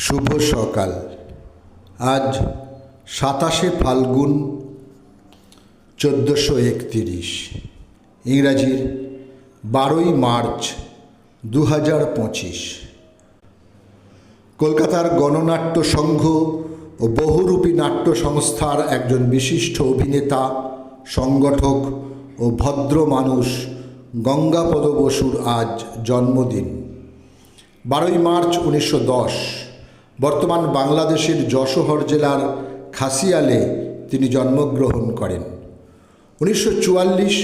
শুভ সকাল। আজ 27শে ফাল্গুন 1431, ইংরাজির 12ই মার্চ 2025। কলকাতার গণনাট্য সংঘ ও বহুরূপী নাট্য সংস্থার একজন বিশিষ্ট অভিনেতা, সংগঠক ও ভদ্র মানুষ গঙ্গাপদ বসুর আজ জন্মদিন। 12ই মার্চ 1910 বর্তমান বাংলাদেশের যশোহর জেলার খাসিয়ালে তিনি জন্মগ্রহণ করেন। 1944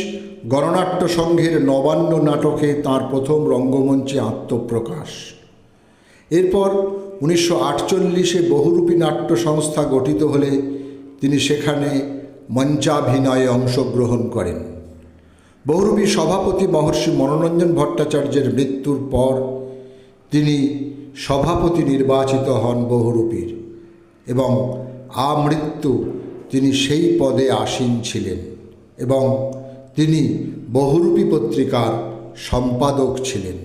গণনাট্য সংঘের নবান্ন নাটকে তাঁর প্রথম রঙ্গমঞ্চে আত্মপ্রকাশ। এরপর 1948 বহুরূপী নাট্য সংস্থা গঠিত হলে তিনি সেখানে মঞ্চাভিনয়ে অংশগ্রহণ করেন। বহুরূপী সভাপতি মহর্ষি মনোরঞ্জন ভট্টাচার্যের মৃত্যুর পর তিনি সভাপতি নির্বাচিত হন বহুরূপীর, এবং আমৃত্যু তিনি সেই পদে আসীন ছিলেন এবং তিনি বহুরূপী পত্রিকার সম্পাদক ছিলেন।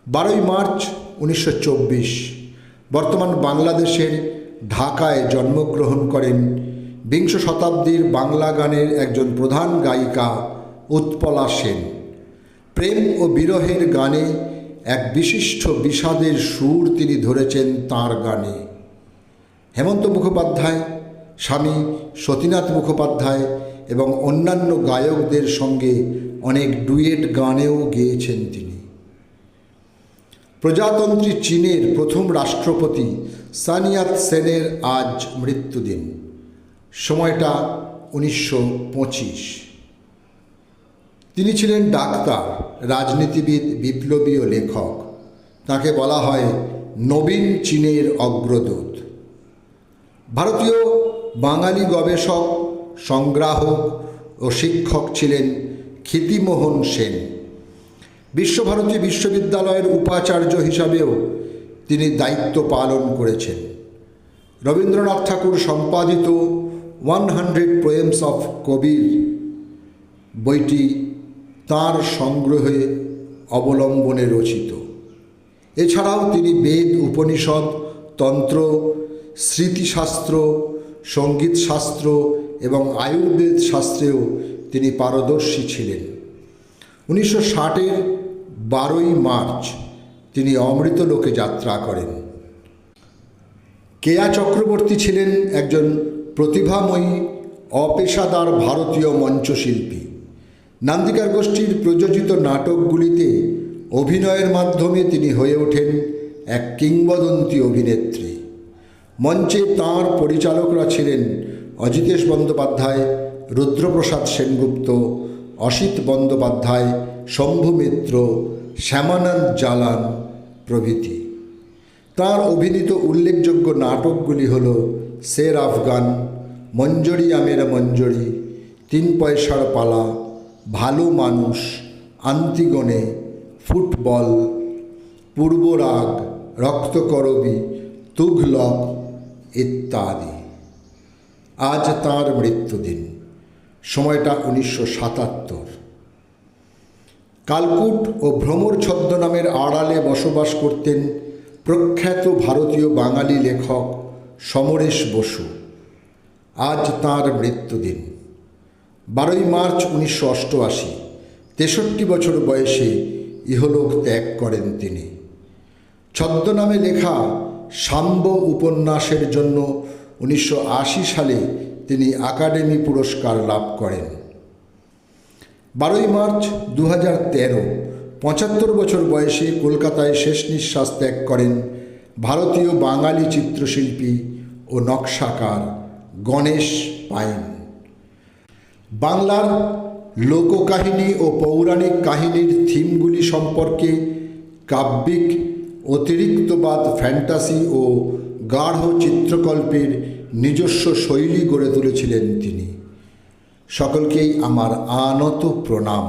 12ই মার্চ 1924 বর্তমান বাংলাদেশের ঢাকায় জন্মগ্রহণ করেন বিংশ শতাব্দীর বাংলা গানের একজন প্রধান গায়িকা উৎপলা সেন। প্রেম ও বিরহের গানে এক বিশিষ্ট বিষাদের সুর তিনি ধরেছেন তাঁর গানে। হেমন্ত মুখোপাধ্যায়, স্বামী সতীনাথ মুখোপাধ্যায় এবং অন্যান্য গায়কদের সঙ্গে অনেক ডুয়েট গানেও গেয়েছেন তিনি। প্রজাতন্ত্রী চীনের প্রথম রাষ্ট্রপতি সান ইয়াত সেনের আজ মৃত্যুদিন। সময়টা 1925। তিনি ছিলেন ডাক্তার, রাজনীতিবিদ, বিপ্লবী ও লেখক। তাকে বলা হয় নবীন চীনের অগ্রদূত। ভারতীয় বাঙালি গবেষক, সংগ্রাহক ও শিক্ষক ছিলেন ক্ষিতিমোহন সেন। বিশ্বভারতী বিশ্ববিদ্যালয়ের উপাচার্য হিসাবেও তিনি দায়িত্ব পালন করেছেন। রবীন্দ্রনাথ ঠাকুর সম্পাদিত 100 পোয়েমস অফ কবির বইটি তাঁর সংগ্রহে অবলম্বনে রচিত। এছাড়াও তিনি বেদ, উপনিষদ, তন্ত্র, স্মৃতিশাস্ত্র, সঙ্গীতশাস্ত্র এবং আয়ুর্বেদ শাস্ত্রেও তিনি পারদর্শী ছিলেন। 1960-এর 12ই মার্চ তিনি অমৃতলোকে যাত্রা করেন। কেয়া চক্রবর্তী ছিলেন একজন প্রতিভাময়ী অপেশাদার ভারতীয় মঞ্চশিল্পী। নান্দিকার গোষ্ঠীর প্রযোজিত নাটকগুলিতে অভিনয়ের মাধ্যমে তিনি হয়ে ওঠেন এক কিংবদন্তি অভিনেত্রী। মঞ্চে তাঁর পরিচালকরা ছিলেন অজিতেশ বন্দ্যোপাধ্যায়, রুদ্রপ্রসাদ সেনগুপ্ত, অসিত বন্দ্যোপাধ্যায়, শম্ভু মিত্র, শ্যামানন্দ জালান প্রভৃতি। তাঁর অভিনীত উল্লেখযোগ্য নাটকগুলি হল শের আফগান, মঞ্জরি আমেরা মঞ্জরি, 3 পয়সার পালা, ভালো মানুষ, আন্তিগণে, ফুটবল, পূর্বরাগ, রক্তকরবী, তুঘলক ইত্যাদি। আজ তাঁর মৃত্যুদিন। সময়টা 1977। কালকুট ও ভ্রমর ছদ্মনামের আড়ালে বসবাস করতেন প্রখ্যাত ভারতীয় বাঙালি লেখক সমরেশ বসু। আজ তাঁর মৃত্যুদিন। 12ই মার্চ 1988, 63 বছর বয়সে ইহলোক ত্যাগ করেন তিনি। ছদ্মনামে লেখা শাম্ব উপন্যাসের জন্য 1980 সালে তিনি একাডেমি পুরস্কার লাভ করেন। 12ই মার্চ 2013, 75 বছর বয়সে কলকাতায় শেষ নিঃশ্বাস ত্যাগ করেন ভারতীয় বাঙালি চিত্রশিল্পী ও নকশাকার গণেশ পাইন। বাংলার লোককাহিনী ও পৌরাণিক কাহিনীর থিমগুলি সম্পর্কে কাব্যিক, অতিরিক্তবাদ, ফ্যান্টাসি ও গাঢ় চিত্রকল্পের নিজস্ব শৈলী গড়ে তুলেছিলেন তিনি। সকলকেই আমার আনত প্রণাম।